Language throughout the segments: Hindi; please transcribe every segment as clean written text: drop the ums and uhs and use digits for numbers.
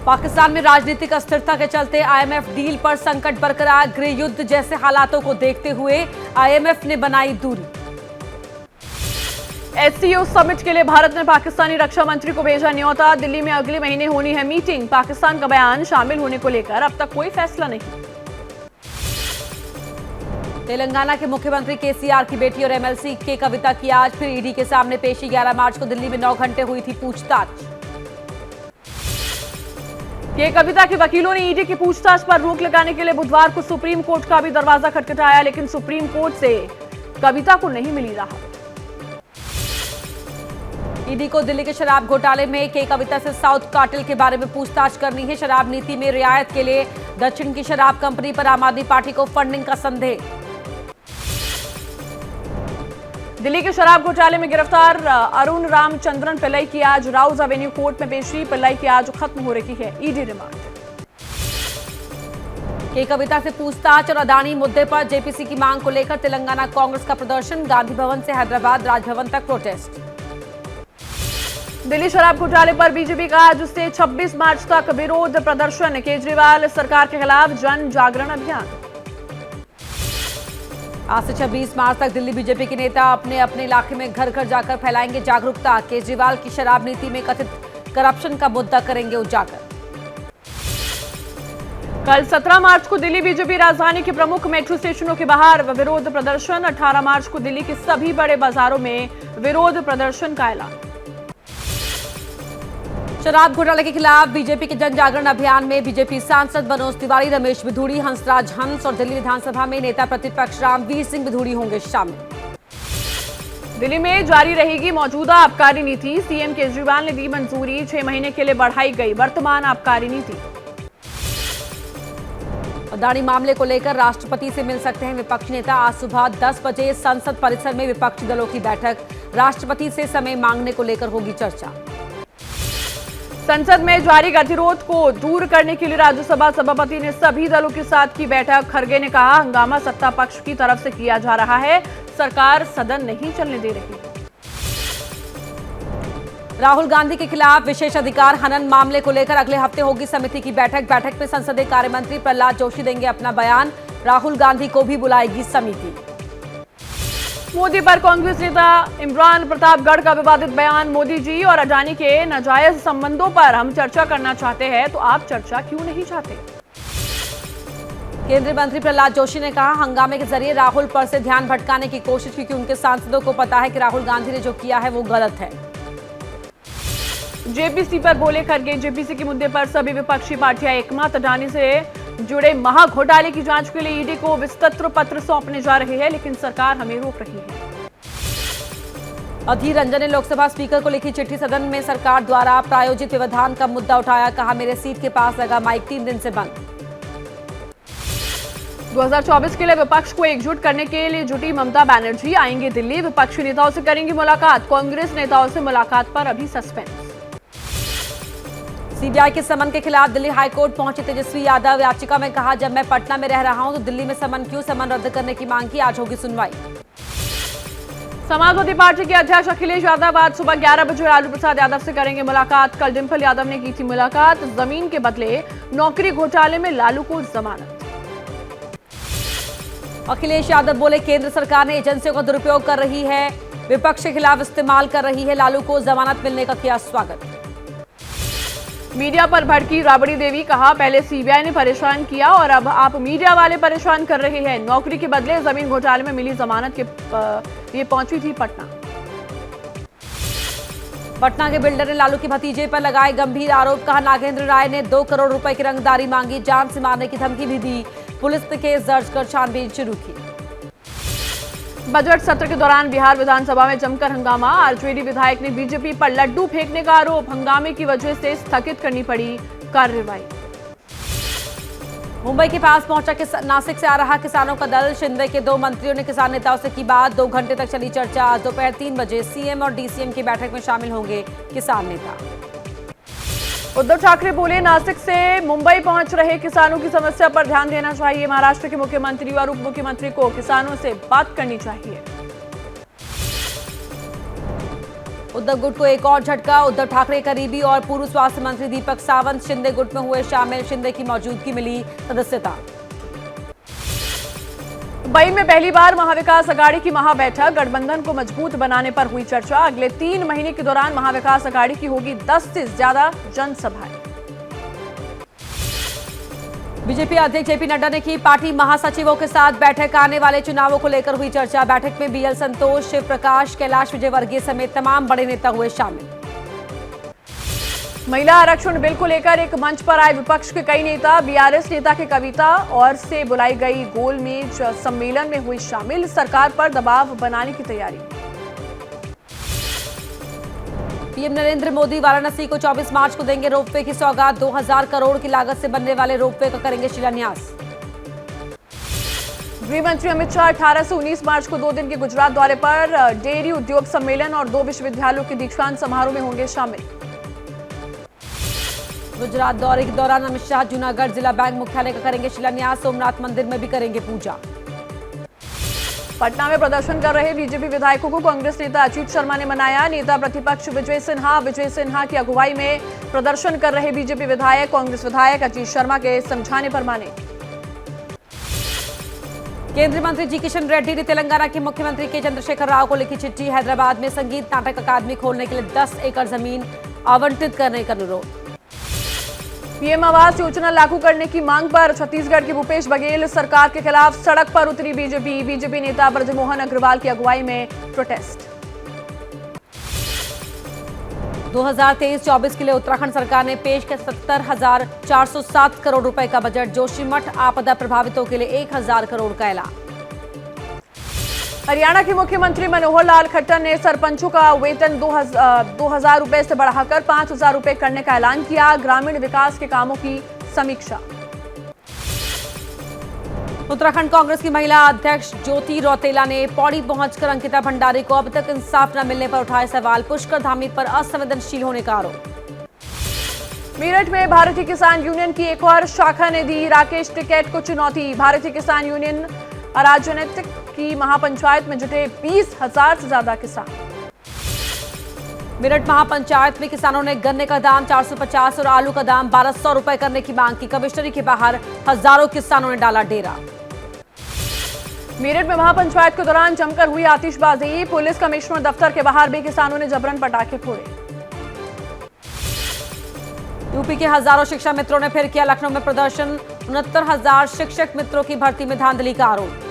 पाकिस्तान में राजनीतिक अस्थिरता के चलते आईएमएफ डील पर संकट बरकरार। गृह युद्ध जैसे हालातों को देखते हुए आईएमएफ ने बनाई दूरी। एससीओ समिट के लिए भारत ने पाकिस्तानी रक्षा मंत्री को भेजा न्योता। दिल्ली में अगले महीने होनी है मीटिंग। पाकिस्तान का बयान शामिल होने को लेकर अब तक कोई फैसला नहीं। तेलंगाना के मुख्यमंत्री केसीआर की बेटी और एमएलसी के कविता की आज फिर ईडी के सामने पेशी। 11 मार्च को दिल्ली में 9 घंटे हुई थी पूछताछ। के कविता के वकीलों ने ईडी की पूछताछ पर रोक लगाने के लिए बुधवार को सुप्रीम कोर्ट का भी दरवाजा खटखटाया, लेकिन सुप्रीम कोर्ट से कविता को नहीं मिली राहत। ईडी को दिल्ली के शराब घोटाले में के कविता से साउथ कार्टेल के बारे में पूछताछ करनी है। शराब नीति में रियायत के लिए दक्षिण की शराब कंपनी पर आम आदमी पार्टी को फंडिंग का संदेह। दिल्ली के शराब घोटाले में गिरफ्तार अरुण रामचंद्रन पिल्लई की आज राउज एवेन्यू कोर्ट में पेशी। पिल्लई की आज खत्म हो रही है ईडी रिमांड। के कविता से पूछताछ और अदानी मुद्दे पर जेपीसी की मांग को लेकर तेलंगाना कांग्रेस का प्रदर्शन। गांधी भवन से हैदराबाद राजभवन तक प्रोटेस्ट। दिल्ली शराब घोटाले पर बीजेपी का आज से 26 मार्च तक विरोध प्रदर्शन। केजरीवाल सरकार के खिलाफ जन जागरण अभियान। आज से 26 मार्च तक दिल्ली बीजेपी के नेता अपने अपने इलाके में घर घर जाकर फैलाएंगे जागरूकता। केजरीवाल की शराब नीति में कथित करप्शन का मुद्दा करेंगे उजागर। कल 17 मार्च को दिल्ली बीजेपी राजधानी के प्रमुख मेट्रो स्टेशनों के बाहर विरोध प्रदर्शन। 18 मार्च को दिल्ली के सभी बड़े बाजारों में विरोध प्रदर्शन का ऐलान। शराब घोटाले के खिलाफ बीजेपी के जन जागरण अभियान में बीजेपी सांसद मनोज तिवारी, रमेश बिधूड़ी, हंसराज हंस और दिल्ली विधानसभा में नेता प्रतिपक्ष रामवीर सिंह बिधूड़ी होंगे शामिल। दिल्ली में जारी रहेगी मौजूदा आबकारी नीति। सीएम केजरीवाल ने दी मंजूरी। 6 महीने के लिए बढ़ाई गई वर्तमान आबकारी नीति। अदानी मामले को लेकर राष्ट्रपति से मिल सकते हैं विपक्षी नेता। आज सुबह 10 बजे संसद परिसर में विपक्षी दलों की बैठक। राष्ट्रपति से समय मांगने को लेकर होगी चर्चा। संसद में जारी गतिरोध को दूर करने के लिए राज्यसभा सभापति ने सभी दलों के साथ की बैठक। खड़गे ने कहा, हंगामा सत्ता पक्ष की तरफ से किया जा रहा है, सरकार सदन नहीं चलने दे रही। राहुल गांधी के खिलाफ विशेष अधिकार हनन मामले को लेकर अगले हफ्ते होगी समिति की बैठक। बैठक में संसदीय कार्य मंत्री प्रहलाद जोशी देंगे अपना बयान। राहुल गांधी को भी बुलाएगी समिति। मोदी पर कांग्रेस नेता इमरान प्रतापगढ़ का विवादित बयान। मोदी जी और अडानी के नाजायज संबंधों पर हम चर्चा करना चाहते हैं, तो आप चर्चा क्यों नहीं चाहते? केंद्रीय मंत्री प्रहलाद जोशी ने कहा, हंगामे के जरिए राहुल पर से ध्यान भटकाने की कोशिश, क्योंकि उनके सांसदों को पता है कि राहुल गांधी ने जो किया है वो गलत है। जेपीसी पर बोले खड़गे, जेपीसी के मुद्दे पर सभी विपक्षी पार्टियां एकमत। अडानी से जुड़े महा घोटाले की जांच के लिए ईडी को विस्तृत पत्र सौंपने जा रही है, लेकिन सरकार हमें रोक रही है। अधीर रंजन ने लोकसभा स्पीकर को लिखी चिट्ठी। सदन में सरकार द्वारा प्रायोजित व्यवधान का मुद्दा उठाया। कहा, मेरे सीट के पास लगा माइक 3 दिन से बंद। 2024 के लिए विपक्ष को एकजुट करने के लिए जुटी ममता बनर्जी आएंगे दिल्ली। विपक्षी नेताओं से करेंगी मुलाकात। कांग्रेस नेताओं से मुलाकात पर अभी सस्पेंस। सीबीआई के समन के खिलाफ दिल्ली हाईकोर्ट पहुंचे तेजस्वी यादव। याचिका में कहा, जब मैं पटना में रह रहा हूं तो दिल्ली में समन क्यों? समन रद्द करने की मांग की। आज होगी सुनवाई। समाजवादी पार्टी के अध्यक्ष अखिलेश यादव आज सुबह 11 बजे लालू प्रसाद यादव से करेंगे मुलाकात। कल डिंपल यादव ने की थी मुलाकात। जमीन के बदले नौकरी घोटाले में लालू को जमानत। अखिलेश यादव बोले, केंद्र सरकार ने एजेंसियों का दुरुपयोग कर रही है, विपक्ष के खिलाफ इस्तेमाल कर रही है। लालू को जमानत मिलने का किया स्वागत। मीडिया पर भड़की राबड़ी देवी। कहा, पहले सीबीआई ने परेशान किया और अब आप मीडिया वाले परेशान कर रहे हैं। नौकरी के बदले जमीन घोटाले में मिली जमानत के लिए पहुंची थी पटना। पटना के बिल्डर ने लालू के भतीजे पर लगाए गंभीर आरोप। कहा, नागेंद्र राय ने 2 करोड़ रुपए की रंगदारी मांगी। जान से मारने की धमकी भी दी। पुलिस ने केस दर्ज कर छानबीन शुरू की। बजट सत्र के दौरान बिहार विधानसभा में जमकर हंगामा। आरजेडी विधायक ने बीजेपी पर लड्डू फेंकने का आरोप। हंगामे की वजह से स्थगित करनी पड़ी कार्रवाई। मुंबई के पास पहुंचा नासिक से आ रहा किसानों का दल। शिंदे के 2 मंत्रियों ने किसान नेताओं से की बात। 2 घंटे तक चली चर्चा। आज दोपहर 3 बजे सीएम और डीसीएम की बैठक में शामिल होंगे किसान नेता। उद्धव ठाकरे बोले, नासिक से मुंबई पहुंच रहे किसानों की समस्या पर ध्यान देना चाहिए। महाराष्ट्र के मुख्यमंत्री और उप मुख्यमंत्री को किसानों से बात करनी चाहिए। उद्धव गुट को एक और झटका। उद्धव ठाकरे करीबी और पूर्व स्वास्थ्य मंत्री दीपक सावंत शिंदे गुट में हुए शामिल। शिंदे की मौजूदगी मिली सदस्यता। मुंबई में पहली बार महाविकास अघाड़ी की महाबैठक, गठबंधन को मजबूत बनाने पर हुई चर्चा। अगले 3 महीने के दौरान महाविकास अघाड़ी की होगी 10 से ज्यादा जनसभाएं। बीजेपी अध्यक्ष जेपी नड्डा ने की पार्टी महासचिवों के साथ बैठक। आने वाले चुनावों को लेकर हुई चर्चा। बैठक में बीएल संतोष, शिव प्रकाश, कैलाश विजयवर्गीय समेत तमाम बड़े नेता हुए शामिल। महिला आरक्षण बिल को लेकर एक मंच पर आए विपक्ष के कई नेता। बीआरएस नेता के कविता और से बुलाई गई गोलमेज सम्मेलन में हुई शामिल। सरकार पर दबाव बनाने की तैयारी। पीएम नरेंद्र मोदी वाराणसी को 24 मार्च को देंगे रोपवे की सौगात। 2000 करोड़ की लागत से बनने वाले रोपवे का करेंगे शिलान्यास। गृह मंत्री अमित शाह 18 से 19 मार्च को 2 दिन के गुजरात दौरे पर। डेयरी उद्योग सम्मेलन और 2 विश्वविद्यालयों के दीक्षांत समारोह में होंगे शामिल। गुजरात दौरे के दौरान अमित शाह जूनागढ़ जिला बैंक मुख्यालय का करेंगे शिलान्यास। सोमनाथ मंदिर में भी करेंगे पूजा। पटना में प्रदर्शन कर रहे बीजेपी विधायकों को कांग्रेस नेता अच्युत शर्मा ने मनाया। नेता प्रतिपक्ष विजय सिन्हा की अगुवाई में प्रदर्शन कर रहे बीजेपी विधायक कांग्रेस विधायक अच्युत शर्मा के समझाने पर माने। केंद्रीय मंत्री जी किशन रेड्डी ने तेलंगाना के मुख्यमंत्री के चंद्रशेखर राव को लिखी चिट्ठी। हैदराबाद में संगीत नाटक अकादमी खोलने के लिए 10 एकड़ जमीन आवंटित करने का अनुरोध। पीएम आवास योजना लागू करने की मांग पर छत्तीसगढ़ के भूपेश बघेल सरकार के खिलाफ सड़क पर उतरी बीजेपी नेता ब्रजमोहन अग्रवाल की अगुवाई में प्रोटेस्ट। 2023-24 के लिए उत्तराखंड सरकार ने पेश किया 70,407 करोड़ रुपए का बजट। जोशीमठ आपदा प्रभावितों के लिए 1,000 करोड़ का ऐलान। हरियाणा के मुख्यमंत्री मनोहर लाल खट्टर ने सरपंचों का वेतन 2,000 रुपए से बढ़ाकर 5,000 रुपए करने का ऐलान किया। ग्रामीण विकास के कामों की समीक्षा। उत्तराखंड कांग्रेस की महिला अध्यक्ष ज्योति रौतेला ने पौड़ी पहुंचकर अंकिता भंडारी को अब तक इंसाफ न मिलने पर उठाए सवाल। पुष्कर धामी पर असंवेदनशील होने का आरोप। मेरठ में भारतीय किसान यूनियन की एक और शाखा ने दी राकेश टिकैत को चुनौती। भारतीय किसान यूनियन अराजनीतिक की महापंचायत में जुटे 20,000 से ज्यादा किसान। मेरठ महापंचायत में किसानों ने गन्ने का दाम 450 और आलू का दाम 1,200 रुपए करने की मांग की। कमिश्नरी के बाहर हजारों किसानों ने डाला डेरा। मेरठ में महापंचायत के दौरान जमकर हुई आतिशबाजी। पुलिस कमिश्नर दफ्तर के बाहर भी किसानों ने जबरन पटाखे फोड़े। यूपी के हजारों शिक्षा मित्रों ने फिर किया लखनऊ में प्रदर्शन। 69,000 शिक्षक मित्रों की भर्ती में धांधली का आरोप।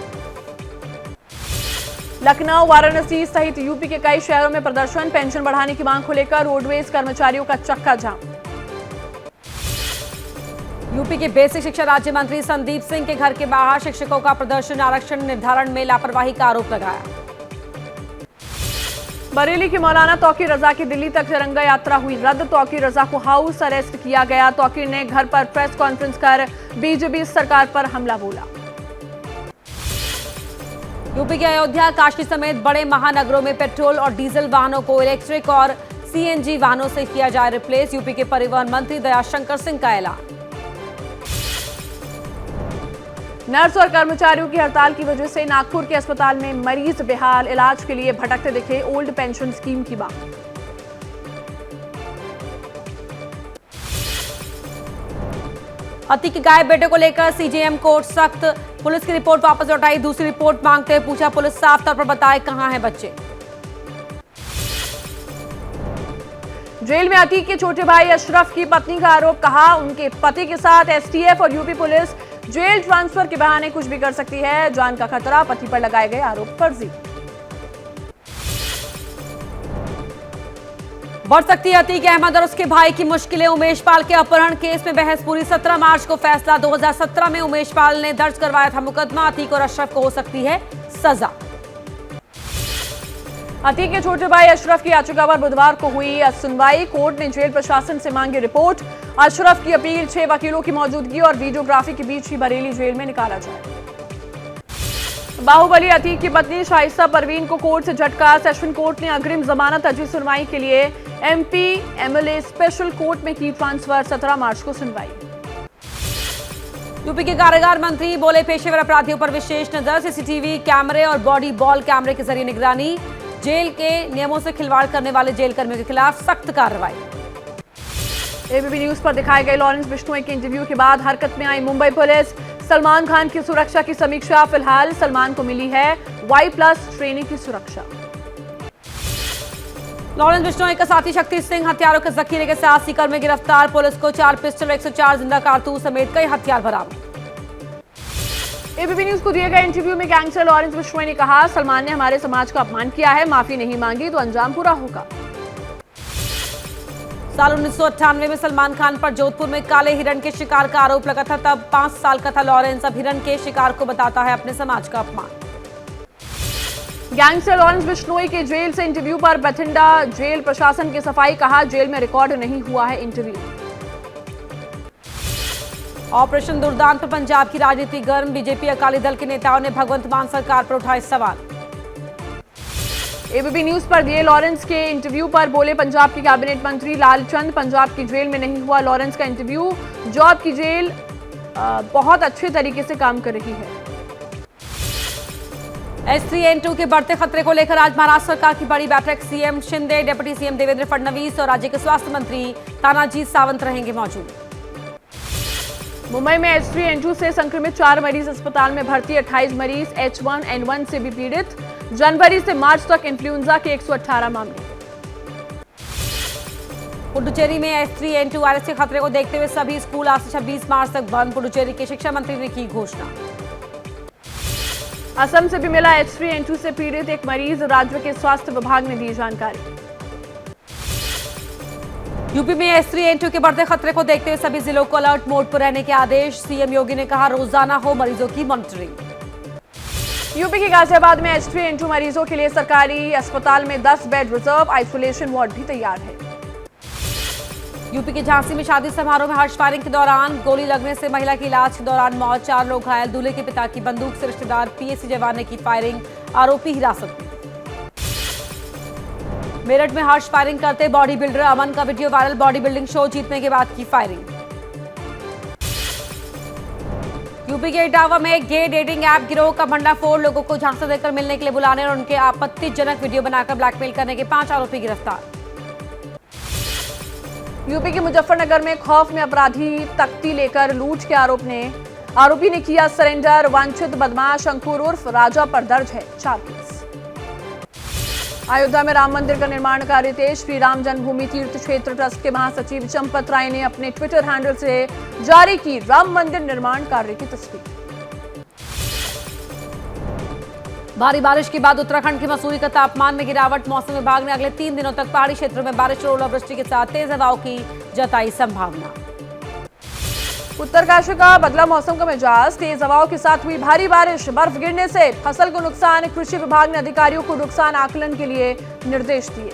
लखनऊ, वाराणसी सहित यूपी के कई शहरों में प्रदर्शन। पेंशन बढ़ाने की मांग को लेकर रोडवेज कर्मचारियों का चक्का जाम। यूपी के बेसिक शिक्षा राज्य मंत्री संदीप सिंह के घर के बाहर शिक्षकों का प्रदर्शन। आरक्षण निर्धारण में लापरवाही का आरोप लगाया। बरेली की मौलाना तौकीर रजा की दिल्ली तक तिरंगा यात्रा हुई रद्द। तौकीर रजा को हाउस अरेस्ट किया गया। तौकीर ने घर पर प्रेस कॉन्फ्रेंस कर बीजेपी सरकार पर हमला बोला। यूपी के अयोध्या, काशी समेत बड़े महानगरों में पेट्रोल और डीजल वाहनों को इलेक्ट्रिक और सीएनजी वाहनों से किया जाए रिप्लेस। यूपी के परिवहन मंत्री दयाशंकर सिंह का ऐलान। नर्स और कर्मचारियों की हड़ताल की वजह से नागपुर के अस्पताल में मरीज बेहाल। इलाज के लिए भटकते दिखे। ओल्ड पेंशन स्कीम की मांग। पति के गायब बेटे को लेकर सीजेएम कोर्ट सख्त। पुलिस की रिपोर्ट वापस लौटाई। दूसरी रिपोर्ट मांगते हुए पूछा पुलिस साफ तौर पर बताए कहां हैं बच्चे। जेल में अतीक के छोटे भाई अशरफ की पत्नी का आरोप। कहा उनके पति के साथ एसटीएफ और यूपी पुलिस जेल ट्रांसफर के बहाने कुछ भी कर सकती है। जान का खतरा। पति पर लगाए गए आरोप फर्जी। बढ़ सकती है अतीक अहमद और उसके भाई की मुश्किलें। उमेश पाल के अपहरण केस में बहस पूरी। 17 मार्च को फैसला। 2017 में उमेश पाल ने दर्ज करवाया था मुकदमा। अतीक और अशरफ को हो सकती है सजा। अतीक के छोटे भाई अशरफ की याचिका पर बुधवार को हुई सुनवाई। कोर्ट ने जेल प्रशासन से मांगी रिपोर्ट। अशरफ की अपील 6 वकीलों की मौजूदगी और वीडियोग्राफी के बीच ही बरेली जेल में निकाला जाए। बाहुबली अतीक की पत्नी शाइस्ता परवीन को कोर्ट से झटका। सेशन कोर्ट ने अग्रिम जमानत अर्जी सुनवाई के लिए एमपी एमएलए स्पेशल कोर्ट में की ट्रांसफर। 17 मार्च को सुनवाई। यूपी के कारागार मंत्री बोले पेशेवर अपराधियों पर विशेष नजर। सीसीटीवी कैमरे और बॉडी बॉल कैमरे के जरिए निगरानी। जेल के नियमों से खिलवाड़ करने वाले जेल कर्मियों के खिलाफ सख्त कार्रवाई। एबीपी न्यूज पर दिखाए गए लॉरेंस बिश्नोई के इंटरव्यू के बाद हरकत में आई मुंबई पुलिस। सलमान खान की सुरक्षा की समीक्षा। फिलहाल सलमान को मिली है Y+ श्रेणी की सुरक्षा। लॉरेंस बिश्नोई का साथी शक्ति सिंह हथियारों के जखीरे के साथ सीकर में गिरफ्तार। पुलिस को 4 पिस्टल, 104 जिंदा कारतूस समेत कई हथियार बरामद। एबीपी न्यूज को दिए गए इंटरव्यू में गैंगस्टर लॉरेंस बिश्नोई ने कहा, सलमान ने हमारे समाज का अपमान किया है, माफी नहीं मांगी तो अंजाम पूरा होगा। साल 1998 में सलमान खान पर जोधपुर में काले हिरण के शिकार का आरोप लगा था। तब 5 साल का था लॉरेंस। अब हिरण के शिकार को बताता है अपने समाज का अपमान। गैंगस्टर लॉरेंस बिश्नोई के जेल से इंटरव्यू पर बठिंडा जेल प्रशासन की सफाई। कहा, जेल में रिकॉर्ड नहीं हुआ है इंटरव्यू। ऑपरेशन दुर्दांत पर पंजाब की राजनीति गर्म। बीजेपी अकाली दल के नेताओं ने भगवंत मान सरकार पर उठाए सवाल। एबीपी न्यूज पर दिए लॉरेंस के इंटरव्यू पर बोले पंजाब के कैबिनेट मंत्री लालचंद, पंजाब की जेल में नहीं हुआ लॉरेंस का इंटरव्यू। जॉब की जेल बहुत अच्छे तरीके से काम कर रही है। S3N2 के बढ़ते खतरे को लेकर आज महाराष्ट्र सरकार की बड़ी बैठक। CM Shinde, deputy CM Devendra Fadnavis और राज्य के स्वास्थ्य मंत्री तानाजी सावंत रहेंगे मौजूद। मुंबई में H3N2 से संक्रमित 4 मरीज अस्पताल में भर्ती। 28 मरीज H1N1 से भी पीड़ित। जनवरी से मार्च तक इन्फ्लुएंजा के 118 मामले। पुडुचेरी में H3N2 वायरस के खतरे को देखते हुए सभी स्कूल आज से 26 मार्च तक बंद। पुडुचेरी के शिक्षा मंत्री ने की घोषणा। असम से भी मिला H3N2 से पीड़ित एक मरीज। राज्य के स्वास्थ्य विभाग ने दी जानकारी। यूपी में H3N2 के बढ़ते खतरे को देखते हुए सभी जिलों को अलर्ट मोड पर रहने के आदेश। सीएम योगी ने कहा, रोजाना हो मरीजों की मॉनिटरिंग। यूपी के गाजियाबाद में H3N2 मरीजों के लिए सरकारी अस्पताल में 10 बेड रिजर्व आइसोलेशन वार्ड भी तैयार है। यूपी के झांसी में शादी समारोह में हर्ष फायरिंग के दौरान गोली लगने से महिला की इलाज के दौरान मौत। 4 लोग घायल। दूल्हे के पिता की बंदूक से रिश्तेदार पीएसी जवान ने की फायरिंग। आरोपी हिरासत में। मेरठ में हर्ष फायरिंग करते बॉडी बिल्डर अमन का video viral. Body building show जीतने के बाद की फायरिंग। यूपी के इटावा में गे डेटिंग ऐप गिरोह का भंडाफोड़। लोगों को झांसा देकर मिलने के लिए बुलाने और उनके आपत्तिजनक वीडियो बनाकर ब्लैकमेल करने के 5 आरोपी गिरफ्तार। यूपी के मुजफ्फरनगर में खौफ में अपराधी तख्ती लेकर लूट के आरोपी ने किया सरेंडर। वांछित बदमाश अंकुर उर्फ राजा पर दर्ज है 4 केस। अयोध्या में राम मंदिर का निर्माण कार्य तेज। श्री राम जन्मभूमि तीर्थ क्षेत्र ट्रस्ट के महासचिव चंपत राय ने अपने ट्विटर हैंडल से जारी की राम मंदिर निर्माण कार्य की तस्वीर। भारी बारिश के बाद उत्तराखंड के मसूरी का तापमान में गिरावट। मौसम विभाग ने अगले 3 दिनों तक पहाड़ी क्षेत्रों में बारिश और ओलावृष्टि के साथ तेज हवाओं की जताई संभावना। उत्तरकाशी का बदला मौसम का मिजाज। तेज हवाओं के साथ हुई भारी बारिश। बर्फ गिरने से फसल को नुकसान। कृषि विभाग ने अधिकारियों को नुकसान आकलन के लिए निर्देश दिए।